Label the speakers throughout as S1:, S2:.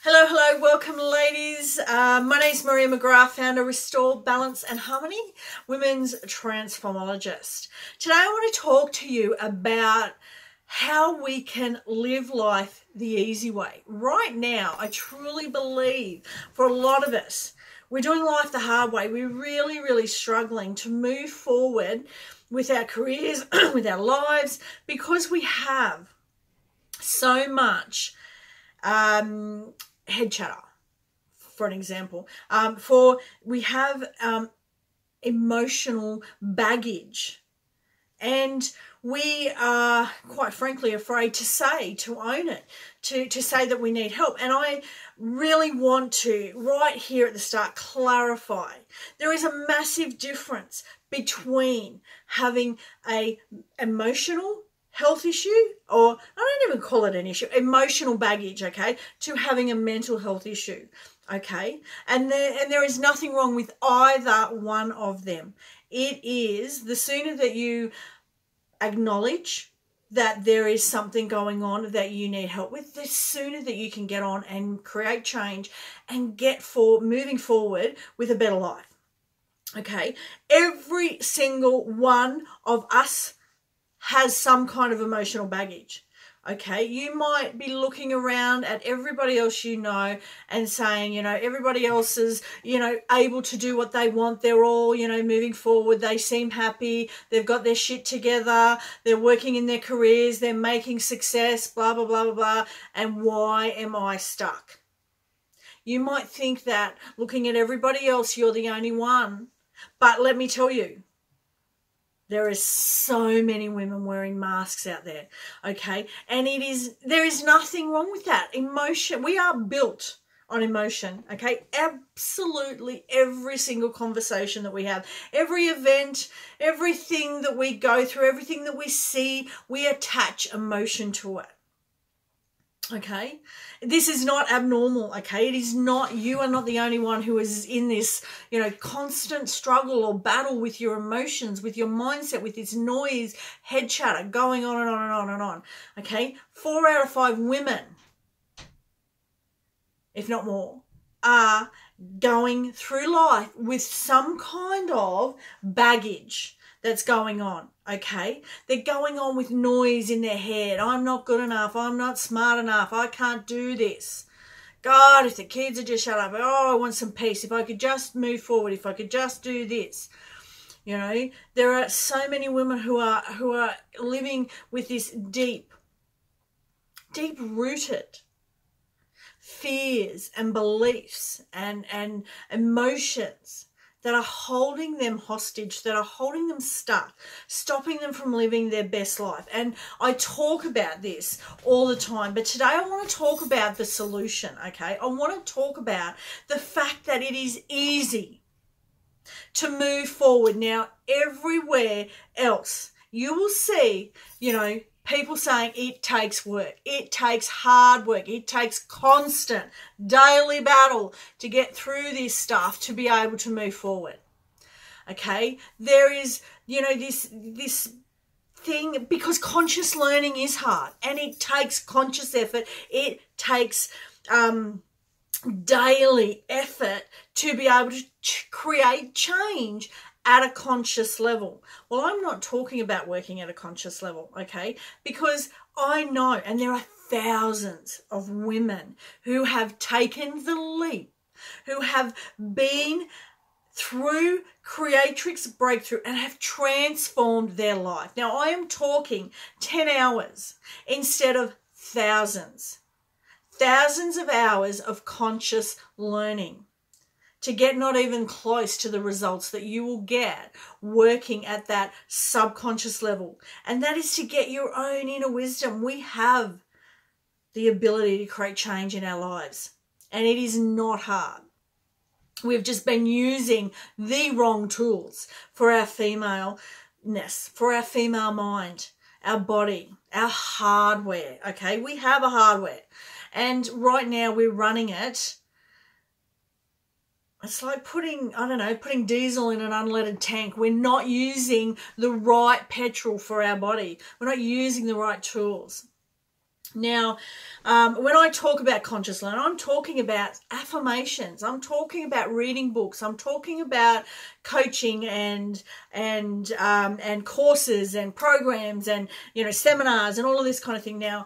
S1: Hello, hello, welcome ladies. My name is Maria McGrath, founder, Restore, Balance and Harmony, Women's Transformologist. Today I want to talk to you about how we can live life the easy way. Right now, I truly believe for a lot of us, we're doing life the hard way. We're really struggling to move forward with our careers, with our lives, because we have so much head chatter, for an example. We have emotional baggage, and we are quite frankly afraid to own it, to say that we need help. And I really want to, right here at the start, clarify there is a massive difference between having a emotional health issue, or I don't even call it an issue, emotional baggage, okay, to having a mental health issue, okay? And there is nothing wrong with either one of them. It is the sooner that you acknowledge that there is something going on that you need help with, the sooner that you can get on and create change and moving forward with a better life, okay? Every single one of us has some kind of emotional baggage, okay? You might be looking around at everybody else you know and saying, everybody else is, able to do what they want. They're all, moving forward. They seem happy. They've got their shit together. They're working in their careers. They're making success, blah, blah, blah, blah, blah. And why am I stuck? You might think that looking at everybody else, you're the only one. But let me tell you, there is so many women wearing masks out there, okay? And there is nothing wrong with that. Emotion, we are built on emotion, okay? Absolutely every single conversation that we have, every event, everything that we go through, everything that we see, we attach emotion to it. Okay, this is not abnormal. Okay, it is not, you are not the only one who is in this, constant struggle or battle with your emotions, with your mindset, with this noise, head chatter going on and on and on and on. Okay, 4 out of 5 women, if not more, are going through life with some kind of baggage that's going on, okay? They're going on with noise in their head. I'm not good enough. I'm not smart enough. I can't do this. God, if the kids would just shut up. Oh, I want some peace. If I could just move forward. If I could just do this. There are so many women who are living with this deep-rooted fears and beliefs and emotions that are holding them hostage, that are holding them stuck, stopping them from living their best life. And I talk about this all the time, but today I want to talk about the solution, okay? I want to talk about the fact that it is easy to move forward. Now, everywhere else, you will see, people saying it takes work. It takes hard work. It takes constant daily battle to get through this stuff to be able to move forward. Okay? There is, this thing, because conscious learning is hard and it takes conscious effort. It takes daily effort to be able to create change at a conscious level. Well, I'm not talking about working at a conscious level, okay? Because I know, and there are thousands of women who have taken the leap, who have been through Creatrix Breakthrough and have transformed their life. Now, I am talking 10 hours instead of thousands. Thousands of hours of conscious learning to get not even close to the results that you will get working at that subconscious level. And that is to get your own inner wisdom. We have the ability to create change in our lives, and it is not hard. We've just been using the wrong tools for our femaleness, for our female mind, our body, our hardware, okay? We have a hardware, and right now we're running it. It's like putting diesel in an unleaded tank. We're not using the right petrol for our body. We're not using the right tools. Now, when I talk about conscious learning, I'm talking about affirmations. I'm talking about reading books. I'm talking about coaching and courses and programs and, you know, seminars and all of this kind of thing. Now,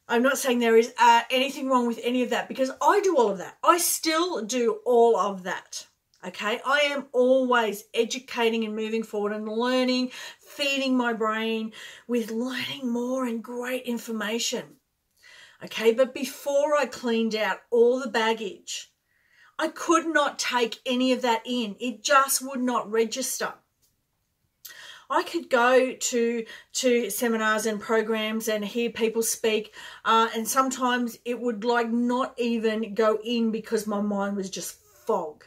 S1: I'm not saying there is anything wrong with any of that, because I do all of that. I still do all of that. Okay, I am always educating and moving forward and learning, feeding my brain with learning more and great information. Okay, but before I cleaned out all the baggage, I could not take any of that in. It just would not register. I could go to seminars and programs and hear people speak, and sometimes it would like not even go in because my mind was just fog.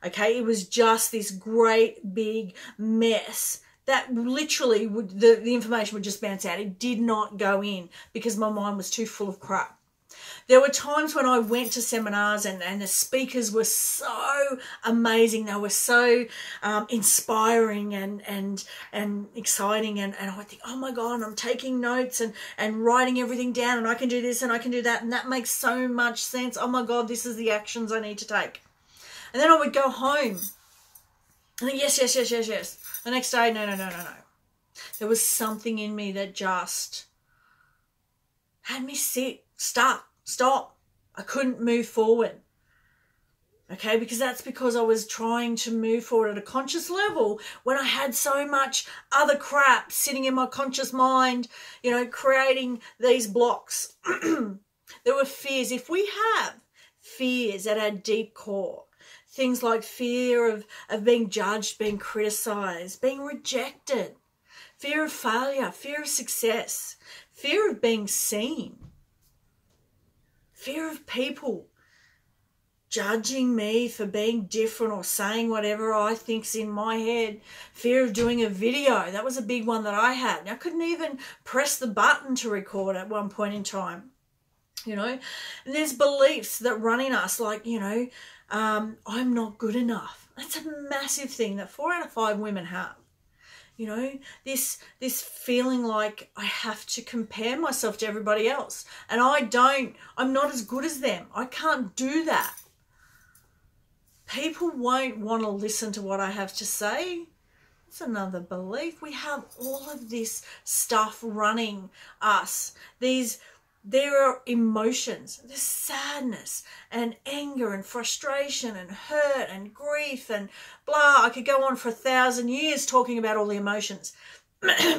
S1: Okay, it was just this great big mess that literally would, the information would just bounce out. It did not go in because my mind was too full of crap. There were times when I went to seminars and the speakers were so amazing. They were so inspiring and exciting. And I would think, oh my God, I'm taking notes and writing everything down, and I can do this and I can do that. And that makes so much sense. Oh my God, this is the actions I need to take. And then I would go home and think, yes. The next day, no. There was something in me that just had me sit, stop. I couldn't move forward. Okay, because that's because I was trying to move forward at a conscious level when I had so much other crap sitting in my conscious mind, you know, creating these blocks. There were fears. If we have fears at our deep core, things like fear of being judged, being criticized, being rejected, fear of failure, fear of success, fear of being seen, fear of people judging me for being different or saying whatever I think's in my head, fear of doing a video. That was a big one that I had. I couldn't even press the button to record at one point in time, you know. And there's beliefs that run in us like, you know, I'm not good enough. That's a massive thing that 4 out of 5 women have. You know, this feeling like I have to compare myself to everybody else. And I'm not as good as them. I can't do that. People won't want to listen to what I have to say. It's another belief. We have all of this stuff running us. There are emotions. There's sadness and anger and frustration and hurt and grief and blah. I could go on for 1,000 years talking about all the emotions.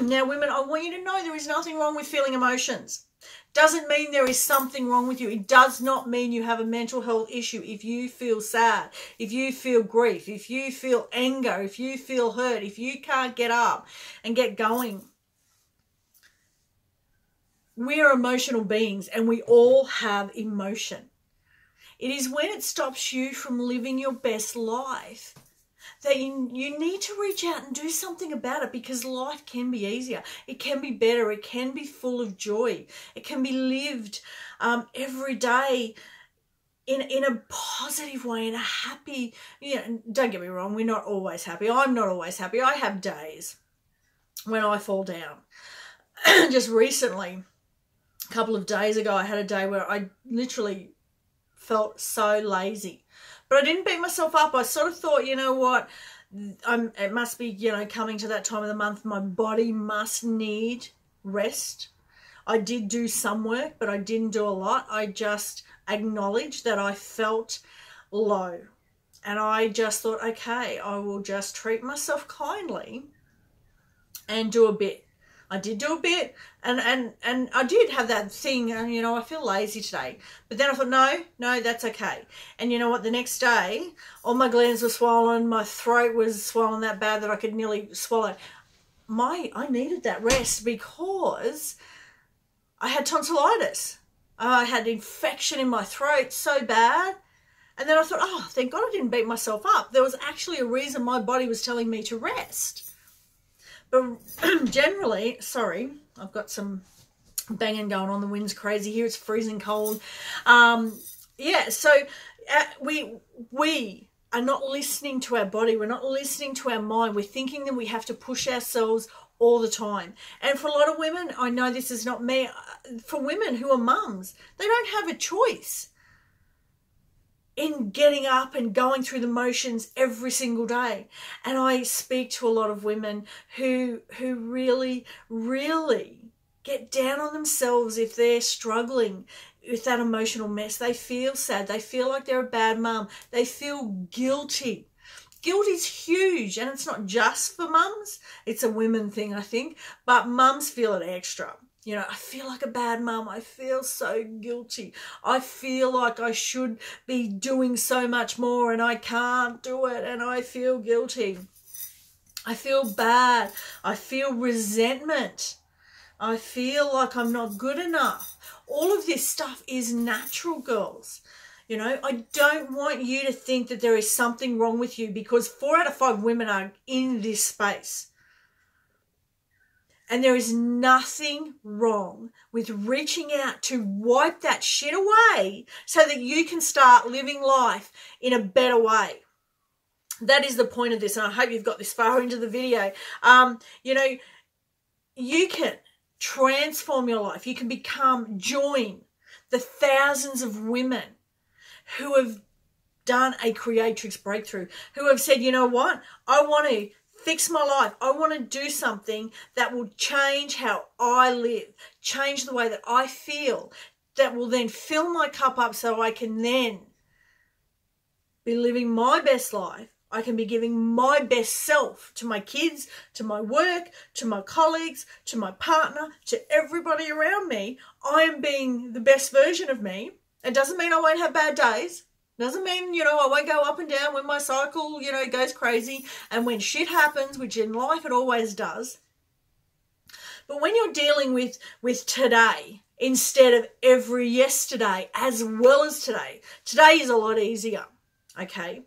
S1: Now, women, I want you to know there is nothing wrong with feeling emotions. Doesn't mean there is something wrong with you. It does not mean you have a mental health issue if you feel sad, if you feel grief, if you feel anger, if you feel hurt, if you can't get up and get going. We are emotional beings and we all have emotion. It is when it stops you from living your best life that you need to reach out and do something about it, because life can be easier. It can be better. It can be full of joy. It can be lived every day in a positive way, in a happy, you know, don't get me wrong, we're not always happy. I'm not always happy. I have days when I fall down. Just recently, a couple of days ago, I had a day where I literally felt so lazy. But I didn't beat myself up. I sort of thought, you know what, it must be, you know, coming to that time of the month. My body must need rest. I did do some work, but I didn't do a lot. I just acknowledged that I felt low. And I just thought, okay, I will just treat myself kindly and do a bit. I did do a bit, and I did have that thing, and you know, I feel lazy today. But then I thought, no, that's okay. And you know what? The next day, all my glands were swollen. My throat was swollen that bad that I could nearly swallow. I needed that rest because I had tonsillitis. I had infection in my throat so bad. And then I thought, oh, thank God I didn't beat myself up. There was actually a reason my body was telling me to rest. But generally, sorry, I've got some banging going on. The wind's crazy here. It's freezing cold. Yeah, so we are not listening to our body. We're not listening to our mind. We're thinking that we have to push ourselves all the time. And for a lot of women, I know this is not me, for women who are mums, they don't have a choice in getting up and going through the motions every single day. And I speak to a lot of women who really, really get down on themselves if they're struggling with that emotional mess. They feel sad. They feel like they're a bad mum. They feel guilty. Guilt is huge, and it's not just for mums. It's a women thing, I think, but mums feel it extra. You know, I feel like a bad mum. I feel so guilty. I feel like I should be doing so much more and I can't do it, and I feel guilty. I feel bad. I feel resentment. I feel like I'm not good enough. All of this stuff is natural, girls. You know, I don't want you to think that there is something wrong with you, because 4 out of 5 women are in this space. And there is nothing wrong with reaching out to wipe that shit away so that you can start living life in a better way. That is the point of this, and I hope you've got this far into the video. You know, you can transform your life. You can join the thousands of women who have done a creatrix breakthrough, who have said, you know what, I want to fix my life. I want to do something that will change how I live, change the way that I feel, that will then fill my cup up so I can then be living my best life. I can be giving my best self to my kids, to my work, to my colleagues, to my partner, to everybody around me. I am being the best version of me. It doesn't mean I won't have bad days. Doesn't mean, you know, I won't go up and down when my cycle, you know, goes crazy and when shit happens, which in life it always does. But when you're dealing with today instead of every yesterday as well as today, today is a lot easier, okay?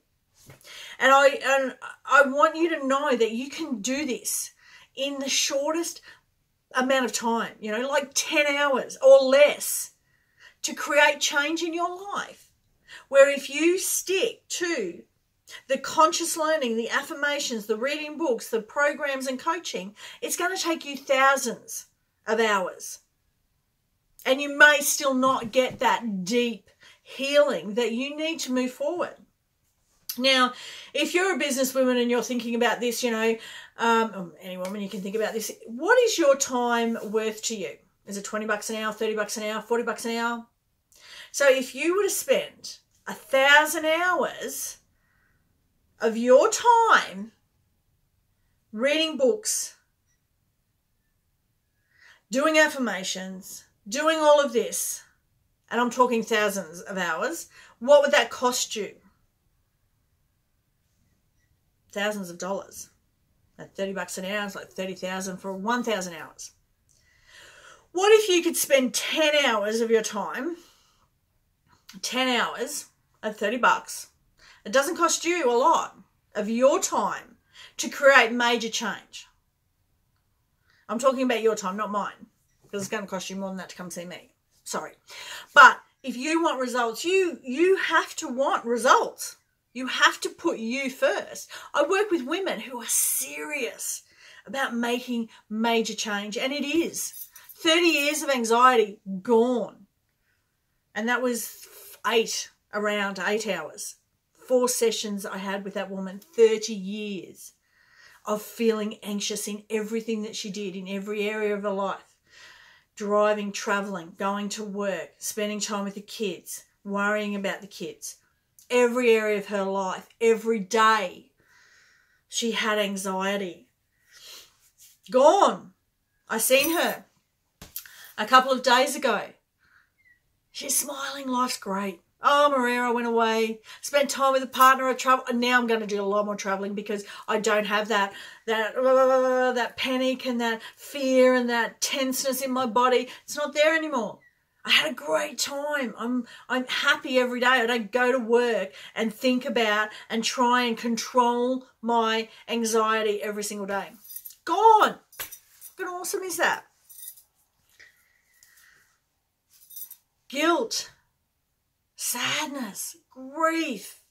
S1: And I want you to know that you can do this in the shortest amount of time, you know, like 10 hours or less, to create change in your life. Where if you stick to the conscious learning, the affirmations, the reading books, the programs and coaching, it's going to take you thousands of hours. And you may still not get that deep healing that you need to move forward. Now, if you're a businesswoman and you're thinking about this, you know, any woman, you can think about this. What is your time worth to you? Is it 20 bucks an hour, 30 bucks an hour, 40 bucks an hour? So if you were to spend 1,000 hours of your time reading books, doing affirmations, doing all of this, and I'm talking thousands of hours, what would that cost you? Thousands of dollars. At 30 bucks an hour, it's like 30,000 for 1,000 hours. What if you could spend 10 hours of your time, 10 hours at 30 bucks? It doesn't cost you a lot of your time to create major change. I'm talking about your time, not mine, because it's going to cost you more than that to come see me. Sorry. But if you want results, you have to want results. You have to put you first. I work with women who are serious about making major change, and it is. 30 years of anxiety gone. And that was around 8 hours. 4 sessions I had with that woman, 30 years of feeling anxious in everything that she did, in every area of her life. Driving, traveling, going to work, spending time with the kids, worrying about the kids. Every area of her life, every day, she had anxiety. Gone. I seen her a couple of days ago. She's smiling. Life's great. Oh, Maria, I went away, spent time with a partner, I traveled, and now I'm going to do a lot more traveling because I don't have that panic and that fear and that tenseness in my body. It's not there anymore. I had a great time. I'm happy every day. I don't go to work and think about and try and control my anxiety every single day. Gone. How awesome is that? Guilt, sadness, grief,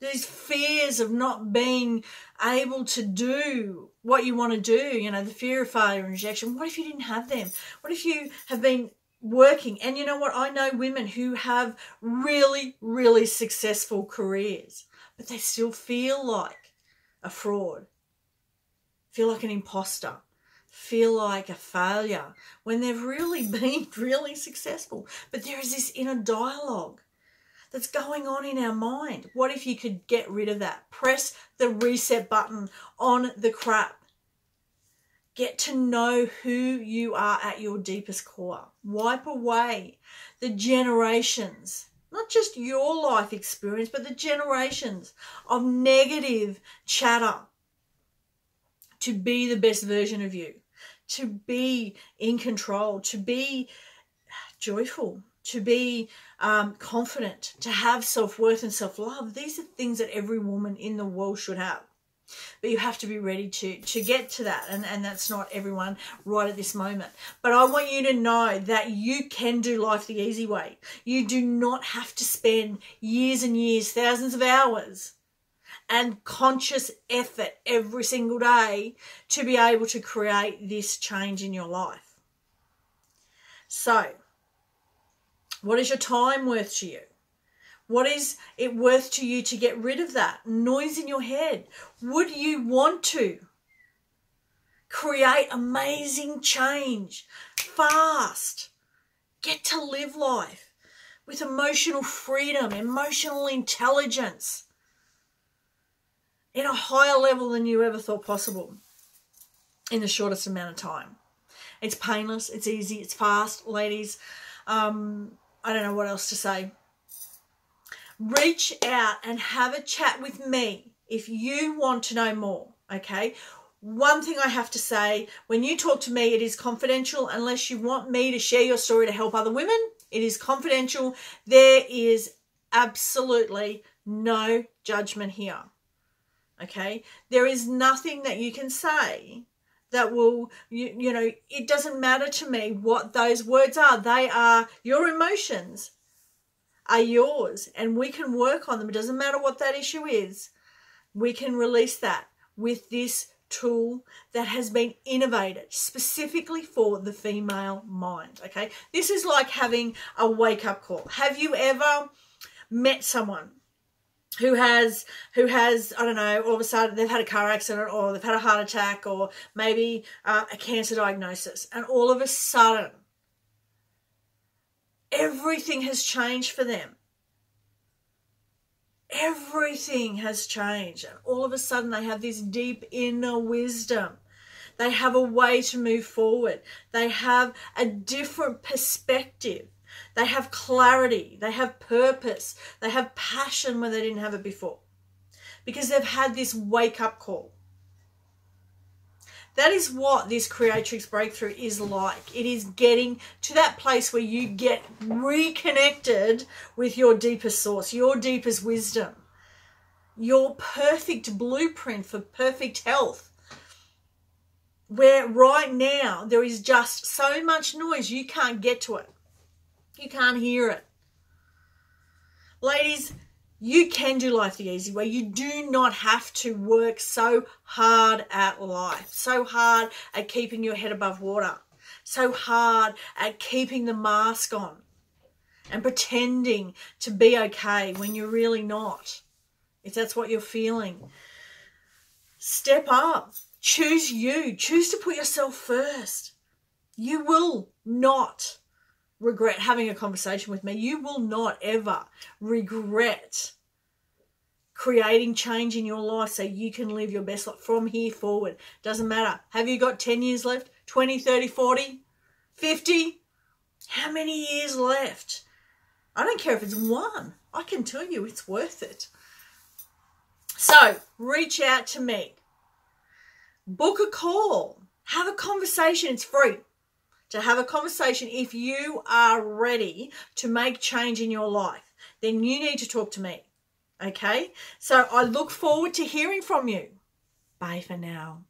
S1: These fears of not being able to do what you want to do, you know, the fear of failure and rejection. What if you didn't have them? What if you have been working? And you know what? I know women who have really, really successful careers, but they still feel like a fraud, feel like an imposter, feel like a failure when they've really been really successful. But there is this inner dialogue that's going on in our mind. What if you could get rid of that? Press the reset button on the crap. Get to know who you are at your deepest core. Wipe away the generations, not just your life experience, but the generations of negative chatter to be the best version of you, to be in control, to be joyful, to be confident, to have self-worth and self-love. These are things that every woman in the world should have. But you have to be ready to get to that. And that's not everyone right at this moment. But I want you to know that you can do life the easy way. You do not have to spend years and years, thousands of hours and conscious effort every single day to be able to create this change in your life. So, what is your time worth to you? What is it worth to you to get rid of that noise in your head? Would you want to create amazing change fast? Get to live life with emotional freedom, emotional intelligence in a higher level than you ever thought possible in the shortest amount of time. It's painless, it's easy, it's fast, ladies. I don't know what else to say. Reach out and have a chat with me if you want to know more, okay? One thing I have to say, when you talk to me, it is confidential unless you want me to share your story to help other women. It is confidential. There is absolutely no judgment here, okay? There is nothing that you can say that will, you know, it doesn't matter to me what those words are. They are your emotions, are yours, and we can work on them. It doesn't matter what that issue is. We can release that with this tool that has been innovated specifically for the female mind, okay? This is like having a wake-up call. Have you ever met someone who has, I don't know, all of a sudden they've had a car accident or they've had a heart attack or maybe a cancer diagnosis, and all of a sudden everything has changed for them. Everything has changed, and all of a sudden they have this deep inner wisdom. They have a way to move forward. They have a different perspective. They have clarity. They have purpose. They have passion when they didn't have it before, because they've had this wake-up call. That is what this Creatrix Breakthrough is like. It is getting to that place where you get reconnected with your deepest source, your deepest wisdom, your perfect blueprint for perfect health, where right now there is just so much noise you can't get to it. You can't hear it. Ladies, you can do life the easy way. You do not have to work so hard at life, so hard at keeping your head above water, so hard at keeping the mask on and pretending to be okay when you're really not, if that's what you're feeling. Step up. Choose you. Choose to put yourself first. You will not regret having a conversation with me. You will not ever regret creating change in your life so you can live your best life from here forward. Doesn't matter. Have you got 10 years left? 20, 30, 40, 50? How many years left? I don't care if it's one. I can tell you it's worth it. So reach out to me. Book a call. Have a conversation. It's free to have a conversation. If you are ready to make change in your life, then you need to talk to me. Okay? So I look forward to hearing from you. Bye for now.